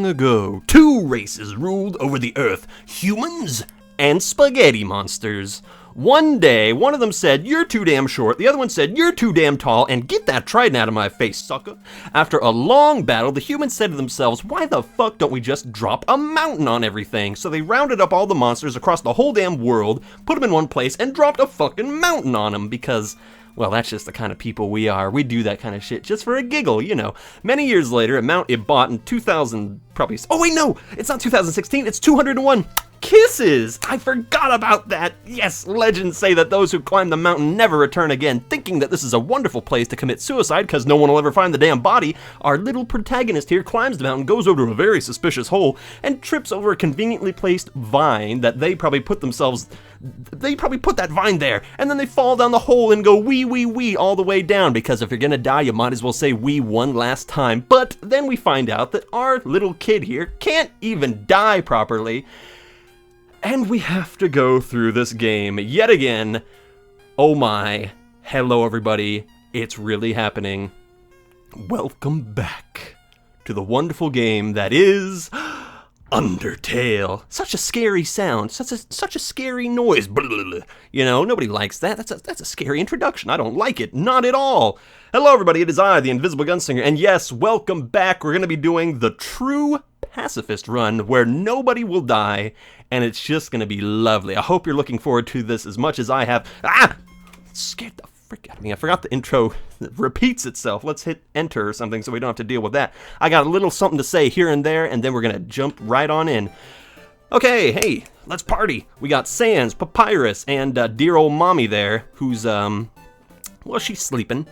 long ago, two races ruled over the earth, humans and spaghetti monsters. One day, one of them said, "You're too damn short," the other one said, "You're too damn tall, and get that trident out of my face, sucker." After a long battle, the humans said to themselves, "Why the fuck don't we just drop a mountain on everything?" So they rounded up all the monsters across the whole damn world, put them in one place, and dropped a fucking mountain on them, because, well, that's just the kind of people we are. We do that kind of shit just for a giggle, you know. Many years later, a mount it bought in 2000, probably, oh wait, no, it's not 2016, it's 201 kisses! I forgot about that! Yes, legends say that those who climb the mountain never return again, thinking that this is a wonderful place to commit suicide because no one will ever find the damn body. Our little protagonist here climbs the mountain, goes over to a very suspicious hole, and trips over a conveniently placed vine that they probably put that vine there, and then they fall down the hole and go wee all the way down, because if you're gonna die, you might as well say wee one last time. But then we find out that our little kid here can't even die properly, and we have to go through this game yet again. Oh my. Hello everybody. It's really happening. Welcome back to the wonderful game that is Undertale. Such a scary sound. Such a scary noise. You know, nobody likes that. That's a scary introduction. I don't like it. Not at all. Hello everybody. It is I, the Invisible Gunslinger. And yes, welcome back. We're going to be doing the true Pacifist run where nobody will die, and it's just gonna be lovely. I hope you're looking forward to this as much as I have. Ah! It scared the frick out of me. I forgot the intro repeats itself. Let's hit enter or something so we don't have to deal with that. I got a little something to say here and there, and then we're gonna jump right on in. Okay, hey, let's party. We got Sans, Papyrus, and dear old mommy there, who's well, she's sleeping.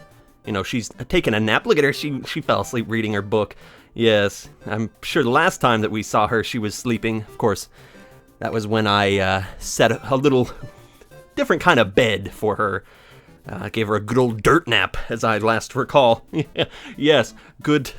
You know, she's taking a nap. Look at her. She fell asleep reading her book. Yes, I'm sure the last time that we saw her, she was sleeping. Of course, that was when I set a little different kind of bed for her. Gave her a good old dirt nap, as I last recall. Yes, good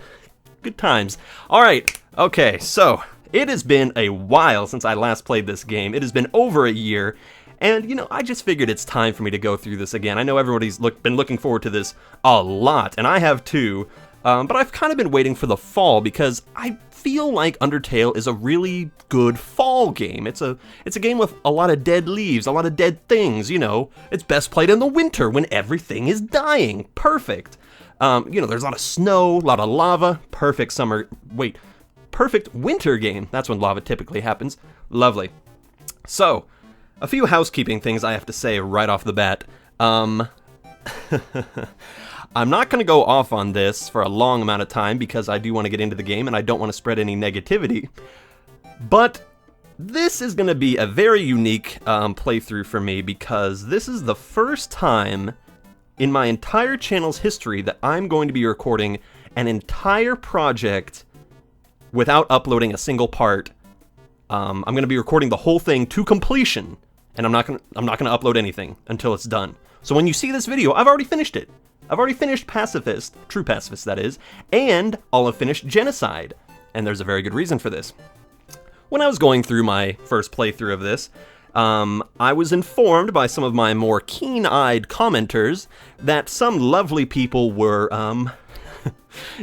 times. All right, okay, so it has been a while since I last played this game. It has been over a year, and, you know, I just figured it's time for me to go through this again. I know everybody's been looking forward to this a lot, and I have too. But I've kind of been waiting for the fall because I feel like Undertale is a really good fall game. It's a game with a lot of dead leaves, a lot of dead things, you know. It's best played in the winter when everything is dying. Perfect. You know, there's a lot of snow, a lot of lava. Perfect perfect winter game. That's when lava typically happens. Lovely. So, a few housekeeping things I have to say right off the bat. I'm not going to go off on this for a long amount of time because I do want to get into the game and I don't want to spread any negativity. But this is going to be a very unique playthrough for me because this is the first time in my entire channel's history that I'm going to be recording an entire project without uploading a single part. I'm going to be recording the whole thing to completion, and I'm not going to upload anything until it's done. So when you see this video, I've already finished it. I've already finished Pacifist, true Pacifist that is, and I'll have finished Genocide, and there's a very good reason for this. When I was going through my first playthrough of this, I was informed by some of my more keen-eyed commenters that some lovely people were,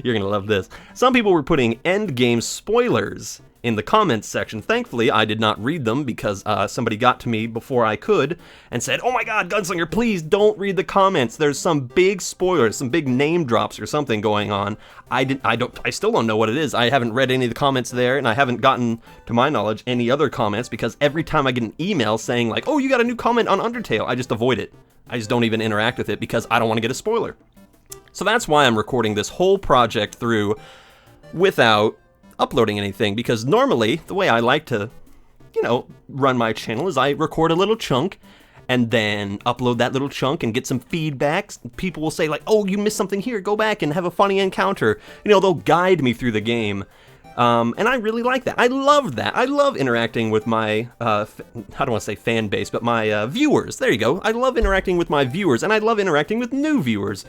you're gonna love this, some people were putting endgame spoilers in the comments section. Thankfully, I did not read them because somebody got to me before I could and said, "Oh my god, Gunslinger, please don't read the comments. There's some big spoilers, some big name drops or something going on." I still don't know what it is. I haven't read any of the comments there, and I haven't gotten, to my knowledge, any other comments because every time I get an email saying like, "Oh, you got a new comment on Undertale," I just avoid it. I just don't even interact with it because I don't want to get a spoiler. So that's why I'm recording this whole project through without uploading anything, because normally the way I like to, you know, run my channel is I record a little chunk and then upload that little chunk and get some feedback. People will say like, "Oh, you missed something here, go back and have a funny encounter." You know, they'll guide me through the game. And I really like that. I love that. I love interacting with my, I don't want to say fan base, but my viewers. There you go. I love interacting with my viewers, and I love interacting with new viewers.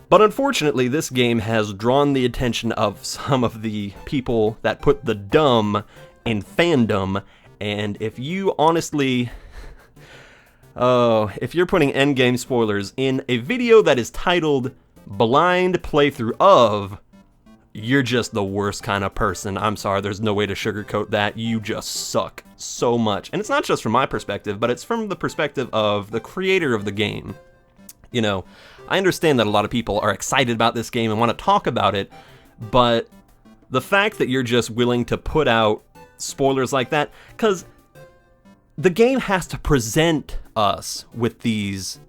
But unfortunately, this game has drawn the attention of some of the people that put the dumb in fandom, and if you honestly... if you're putting endgame spoilers in a video that is titled Blind Playthrough of you're just the worst kind of person. I'm sorry, there's no way to sugarcoat that. You just suck so much. And it's not just from my perspective, but it's from the perspective of the creator of the game. You know, I understand that a lot of people are excited about this game and want to talk about it, but the fact that you're just willing to put out spoilers like that, because the game has to present us with these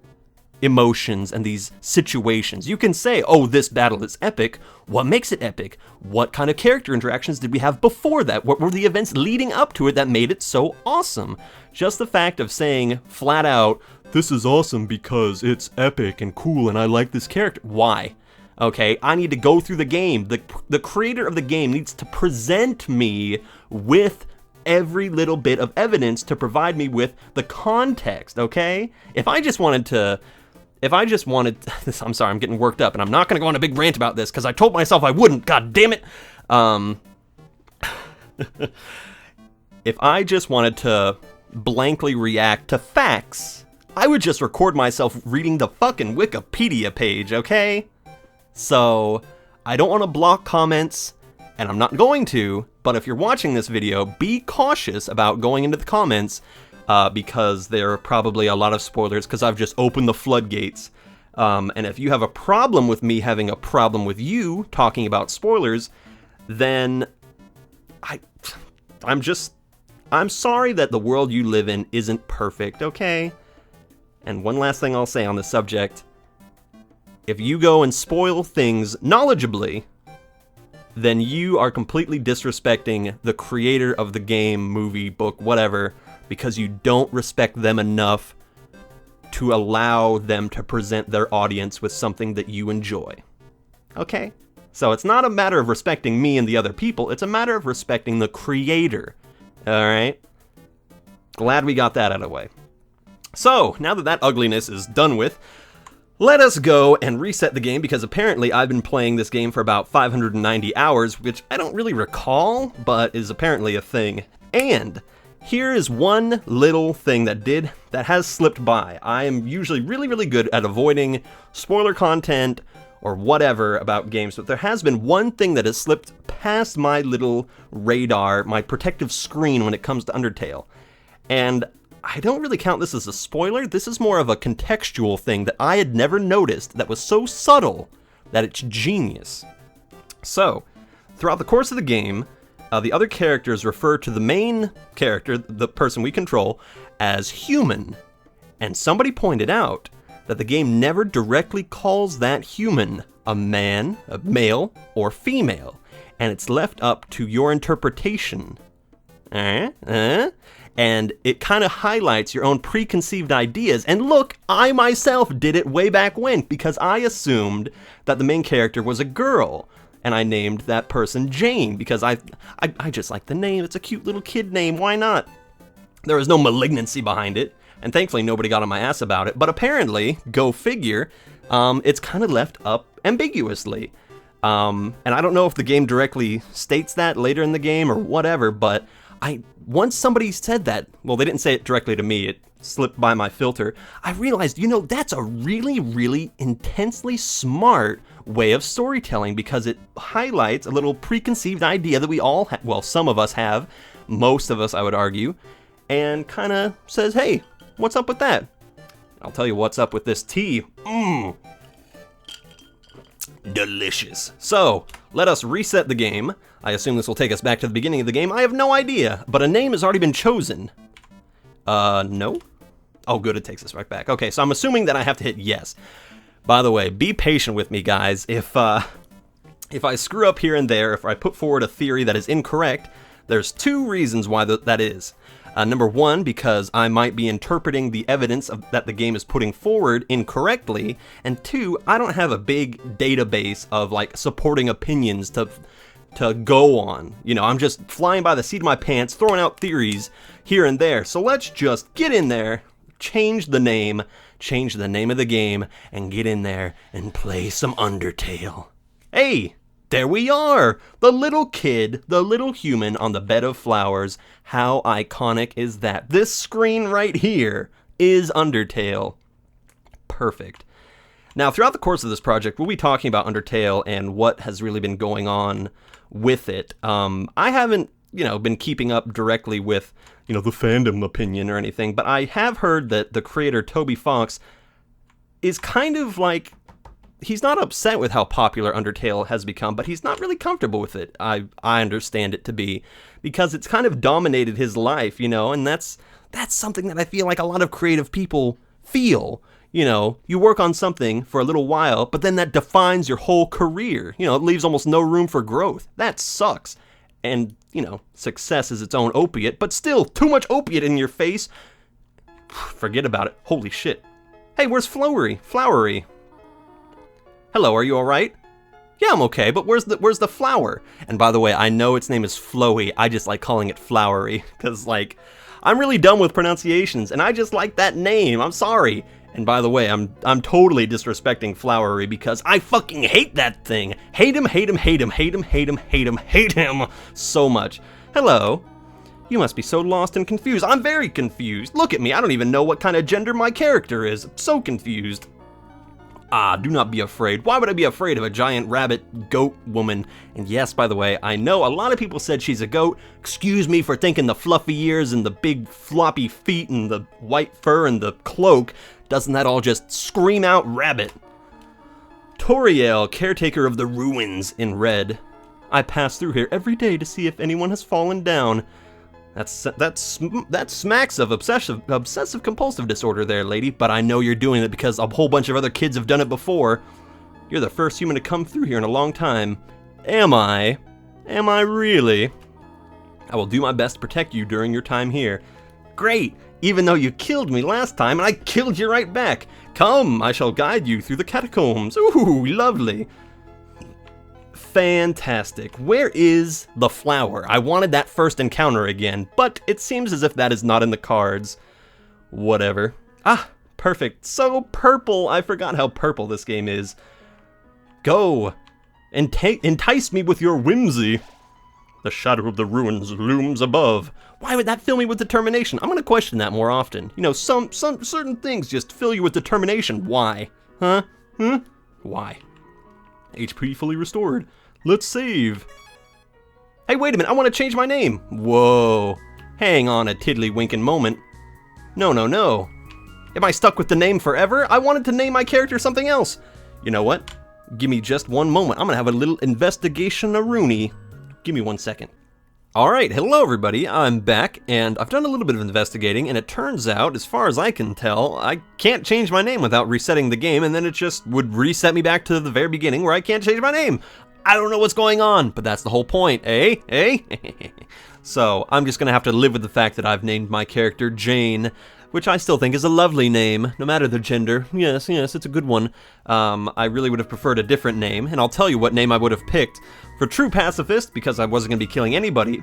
emotions and these situations. You can say, oh, this battle is epic. What makes it epic? What kind of character interactions did we have before that? What were the events leading up to it that made it so awesome? Just the fact of saying flat out, this is awesome because it's epic and cool and I like this character. Why? Okay, I need to go through the game. The creator of the game needs to present me with every little bit of evidence to provide me with the context, okay? If I just wanted, I'm sorry, I'm getting worked up, and I'm not going to go on a big rant about this, because I told myself I wouldn't, god damn it! If I just wanted to blankly react to facts, I would just record myself reading the fucking Wikipedia page, okay? So, I don't want to block comments, and I'm not going to, but if you're watching this video, be cautious about going into the comments, because there are probably a lot of spoilers, because I've just opened the floodgates. And if you have a problem with me having a problem with you talking about spoilers, then I'm sorry that the world you live in isn't perfect, okay? And one last thing I'll say on this subject. If you go and spoil things knowledgeably, then you are completely disrespecting the creator of the game, movie, book, whatever, because you don't respect them enough to allow them to present their audience with something that you enjoy. Okay? So it's not a matter of respecting me and the other people, it's a matter of respecting the creator. Alright? Glad we got that out of the way. So, now that ugliness is done with, let us go and reset the game, because apparently I've been playing this game for about 590 hours, which I don't really recall, but is apparently a thing. And here is one little thing that has slipped by. I am usually really good at avoiding spoiler content or whatever about games, but there has been one thing that has slipped past my little radar, my protective screen when it comes to Undertale. And I don't really count this as a spoiler. This is more of a contextual thing that I had never noticed that was so subtle that it's genius. So, throughout the course of the game, the other characters refer to the main character, the person we control, as human. And somebody pointed out that the game never directly calls that human a man, a male, or female. And it's left up to your interpretation. And it kind of highlights your own preconceived ideas. And look, I myself did it way back when, because I assumed that the main character was a girl. And I named that person Jane, because I just like the name. It's a cute little kid name, why not? There was no malignancy behind it, and thankfully nobody got on my ass about it. But apparently, go figure, it's kind of left up ambiguously. And I don't know if the game directly states that later in the game or whatever, but once somebody said that, well, they didn't say it directly to me, it slipped by my filter, I realized, that's a really intensely smart way of storytelling, because it highlights a little preconceived idea that we all have, well, some of us have, most of us, I would argue, and kind of says, hey, what's up with that? I'll tell you what's up with this tea. Delicious. So, let us reset the game. I assume this will take us back to the beginning of the game. I have no idea, but a name has already been chosen. No? Oh, good, it takes us right back. Okay, so I'm assuming that I have to hit yes. By the way, be patient with me, guys. If I screw up here and there, if I put forward a theory that is incorrect, there's two reasons why that is. Number one, because I might be interpreting the evidence that the game is putting forward incorrectly, and two, I don't have a big database of supporting opinions to go on. I'm just flying by the seat of my pants, throwing out theories here and there. So let's just get in there, change the name of the game, and get in there and play some Undertale. Hey! There we are! The little kid, the little human on the bed of flowers. How iconic is that? This screen right here is Undertale. Perfect. Now, throughout the course of this project, we'll be talking about Undertale and what has really been going on with it. I haven't, been keeping up directly with, the fandom opinion or anything, but I have heard that the creator, Toby Fox, is kind of like, he's not upset with how popular Undertale has become, but he's not really comfortable with it, I understand it to be, because it's kind of dominated his life, and that's something that I feel like a lot of creative people feel. You work on something for a little while, but then that defines your whole career. It leaves almost no room for growth. That sucks. And, success is its own opiate, but still, too much opiate in your face. Forget about it. Holy shit. Hey, where's Flowery? Hello, are you alright? Yeah, I'm okay, but where's the flower? And by the way, I know its name is Flowy. I just like calling it Flowery, because, I'm really dumb with pronunciations, and I just like that name. I'm sorry. And by the way, I'm totally disrespecting Flowery because I fucking hate that thing. Hate him so much. Hello. You must be so lost and confused. I'm very confused. Look at me. I don't even know what kind of gender my character is. I'm so confused. Do not be afraid. Why would I be afraid of a giant rabbit goat woman? And yes, by the way, I know a lot of people said she's a goat. Excuse me for thinking the fluffy ears and the big floppy feet and the white fur and the cloak. Doesn't that all just scream out rabbit? Toriel, caretaker of the ruins, in red. I pass through here every day to see if anyone has fallen down. That smacks of obsessive compulsive disorder there, lady, but I know you're doing it because a whole bunch of other kids have done it before. You're the first human to come through here in a long time. Am I? Am I really? I will do my best to protect you during your time here. Great! Even though you killed me last time, and I killed you right back. Come, I shall guide you through the catacombs. Ooh, lovely. Fantastic. Where is the flower? I wanted that first encounter again, but it seems as if that is not in the cards. Whatever. Ah, perfect. So purple. I forgot how purple this game is. Go. Entice me with your whimsy. The shadow of the ruins looms above. Why would that fill me with determination? I'm gonna question that more often. Some certain things just fill you with determination. Why? Huh? Why? HP fully restored. Let's save. Hey, wait a minute, I want to change my name. Whoa. Hang on a tiddly-winking moment. No. Am I stuck with the name forever? I wanted to name my character something else. You know what? Give me just one moment. I'm gonna have a little investigation-a-rooney. Give me 1 second. Alright, hello everybody, I'm back, and I've done a little bit of investigating, and it turns out, as far as I can tell, I can't change my name without resetting the game, and then it just would reset me back to the very beginning where I can't change my name. I don't know what's going on, but that's the whole point, eh? So, I'm just gonna have to live with the fact that I've named my character Jane, which I still think is a lovely name, no matter the gender. Yes, it's a good one. I really would have preferred a different name, and I'll tell you what name I would have picked. For true pacifist, because I wasn't going to be killing anybody,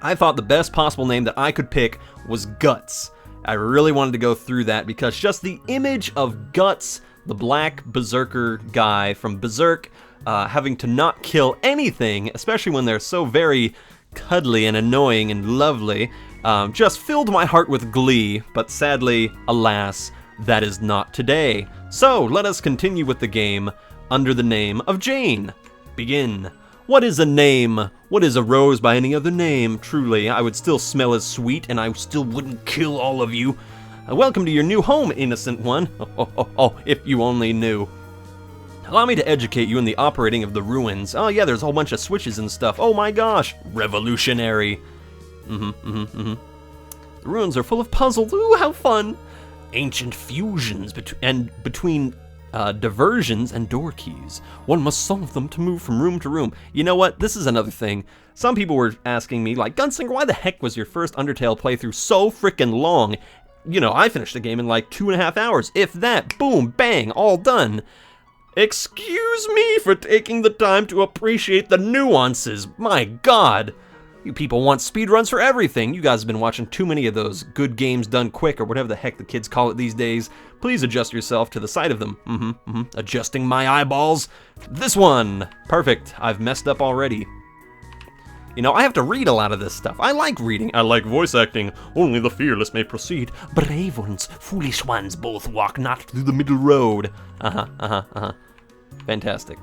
I thought the best possible name that I could pick was Guts. I really wanted to go through that because just the image of Guts, the black berserker guy from Berserk, having to not kill anything, especially when they're so very cuddly and annoying and lovely, just filled my heart with glee, but sadly, alas, that is not today. So, let us continue with the game under the name of Jane. Begin. What is a name? What is a rose by any other name? Truly, I would still smell as sweet, and I still wouldn't kill all of you. Welcome to your new home, innocent one. Oh, if you only knew. Allow me to educate you in the operating of the ruins. Oh yeah, there's a whole bunch of switches and stuff. Oh my gosh, revolutionary. The ruins are full of puzzles. Ooh, how fun. Ancient fusions between diversions and door keys. One must solve them to move from room to room. You know what? This is another thing. Some people were asking me, like, Gunslinger, why the heck was your first Undertale playthrough so freaking long? I finished the game in like 2.5 hours. If that, boom, bang, all done. Excuse me for taking the time to appreciate the nuances. My God. You people want speedruns for everything. You guys have been watching too many of those good games done quick or whatever the heck the kids call it these days. Please adjust yourself to the sight of them. Adjusting my eyeballs. This one. Perfect. I've messed up already. You know, I have to read a lot of this stuff. I like reading. I like voice acting. Only the fearless may proceed. Brave ones, foolish ones, both walk not through the middle road. Fantastic.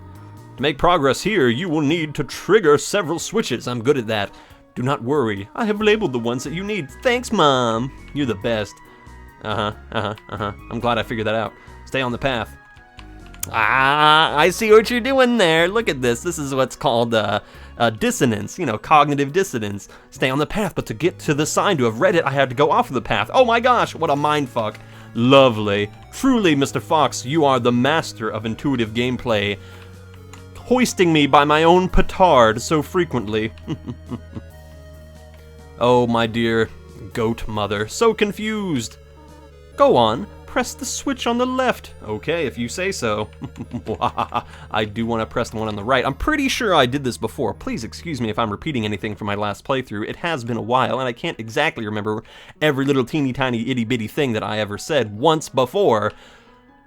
To make progress here, you will need to trigger several switches. I'm good at that. Do not worry. I have labeled the ones that you need. Thanks, Mom. You're the best. I'm glad I figured that out. Stay on the path. I see what you're doing there. Look at this. This is what's called dissonance, you know, cognitive dissonance. Stay on the path, but to get to the sign to have read it, I had to go off of the path. Oh my gosh, what a mindfuck. Lovely. Truly, Mr. Fox, you are the master of intuitive gameplay, hoisting me by my own petard so frequently. Oh, my dear goat mother, so confused. Go on. Press the switch on the left. Okay, if you say so. I do want to press the one on the right. I'm pretty sure I did this before. Please excuse me if I'm repeating anything from my last playthrough. It has been a while, and I can't exactly remember every little teeny tiny itty bitty thing that I ever said once before.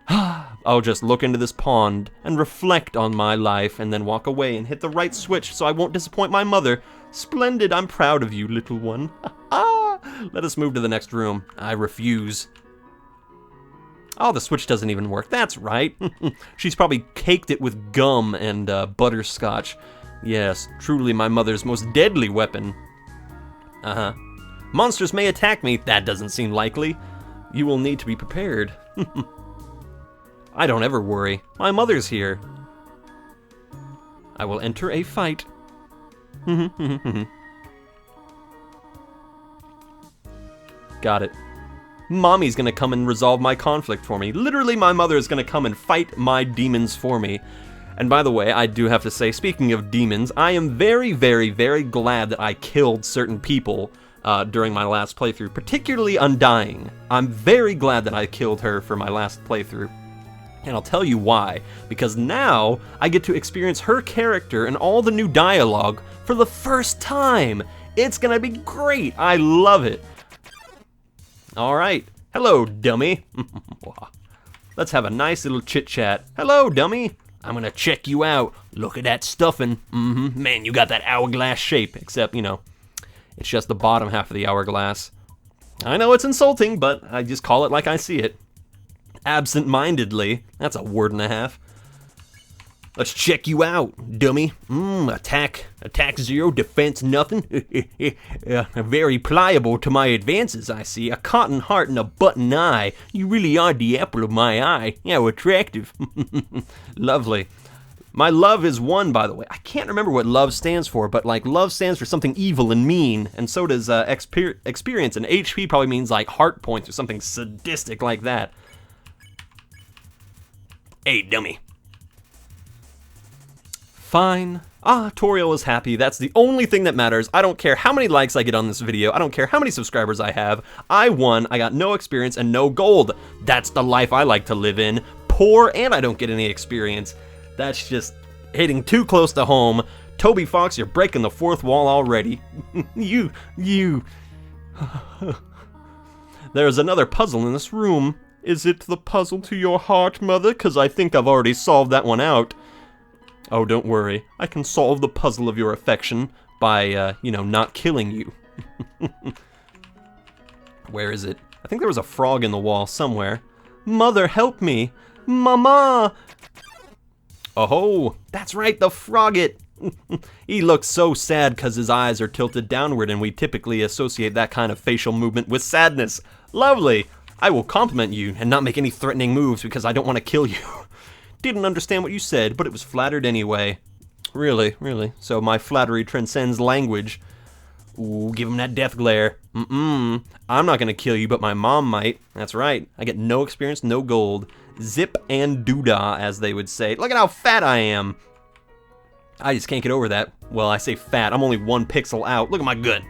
I'll just look into this pond and reflect on my life and then walk away and hit the right switch so I won't disappoint my mother. Splendid, I'm proud of you, little one. Let us move to the next room. I refuse. Oh, the switch doesn't even work. That's right. She's probably caked it with gum and butterscotch. Yes, truly my mother's most deadly weapon. Monsters may attack me. That doesn't seem likely. You will need to be prepared. I don't ever worry. My mother's here. I will enter a fight. Got it. Mommy's gonna come and resolve my conflict for me. Literally, my mother is gonna come and fight my demons for me. And by the way, I do have to say, speaking of demons, I am very, very, very glad that I killed certain people during my last playthrough, particularly Undying. I'm very glad that I killed her for my last playthrough. And I'll tell you why. Because now, I get to experience her character and all the new dialogue for the first time. It's gonna be great. I love it. Alright. Hello, dummy. Let's have a nice little chit-chat. Hello, dummy. I'm gonna check you out. Look at that stuffing. Man, you got that hourglass shape. Except, you know, it's just the bottom half of the hourglass. I know it's insulting, but I just call it like I see it. Absent-mindedly. That's a word and a half. Let's check you out, dummy. Attack 0, defense nothing. Very pliable to my advances, I see. A cotton heart and a button eye. You really are the apple of my eye. How attractive. Lovely. My love is 1, by the way. I can't remember what love stands for, but like love stands for something evil and mean, and so does experience, and HP probably means like heart points or something sadistic like that. Hey, dummy. Fine. Toriel is happy. That's the only thing that matters. I don't care how many likes I get on this video. I don't care how many subscribers I have. I won. I got no experience and no gold. That's the life I like to live in. Poor, and I don't get any experience. That's just hitting too close to home. Toby Fox, you're breaking the fourth wall already. You. There's another puzzle in this room. Is it the puzzle to your heart, Mother? 'Cause I think I've already solved that one out. Oh, don't worry. I can solve the puzzle of your affection by, not killing you. Where is it? I think there was a frog in the wall somewhere. Mother, help me! Mama! Oh, that's right, the frogget! He looks so sad because his eyes are tilted downward, and we typically associate that kind of facial movement with sadness. Lovely! I will compliment you and not make any threatening moves because I don't want to kill you. Didn't understand what you said, but it was flattered anyway. Really? So my flattery transcends language. Ooh, give him that death glare. I'm not gonna kill you, but my mom might. That's right. I get no experience, no gold. Zip and doodah, as they would say. Look at how fat I am. I just can't get over that. Well, I say fat. I'm only 1 pixel out. Look at my gut.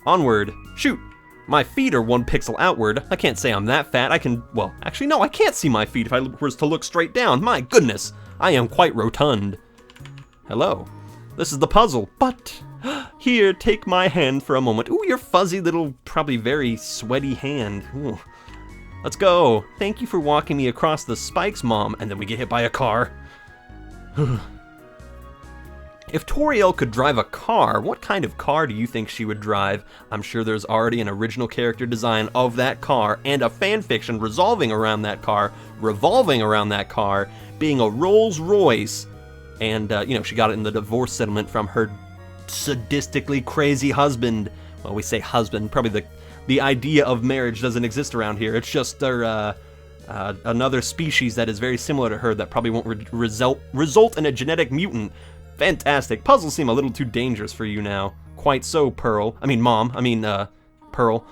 Onward. Shoot. My feet are 1 pixel outward. I can't say I'm that fat. I can, well, actually no, I can't see my feet if I was to look straight down. My goodness, I am quite rotund. Hello. This is the puzzle, but here, take my hand for a moment. Ooh, your fuzzy little, probably very sweaty hand. Ooh. Let's go. Thank you for walking me across the spikes, Mom. And then we get hit by a car. If Toriel could drive a car, what kind of car do you think she would drive? I'm sure there's already an original character design of that car and a fanfiction revolving around that car, being a Rolls Royce. And, you know, she got it in the divorce settlement from her sadistically crazy husband. Well, we say husband, probably the idea of marriage doesn't exist around here. It's just another species that is very similar to her that probably won't result in a genetic mutant. Fantastic. Puzzles seem a little too dangerous for you now. Quite so, Pearl. I mean, Mom. Pearl.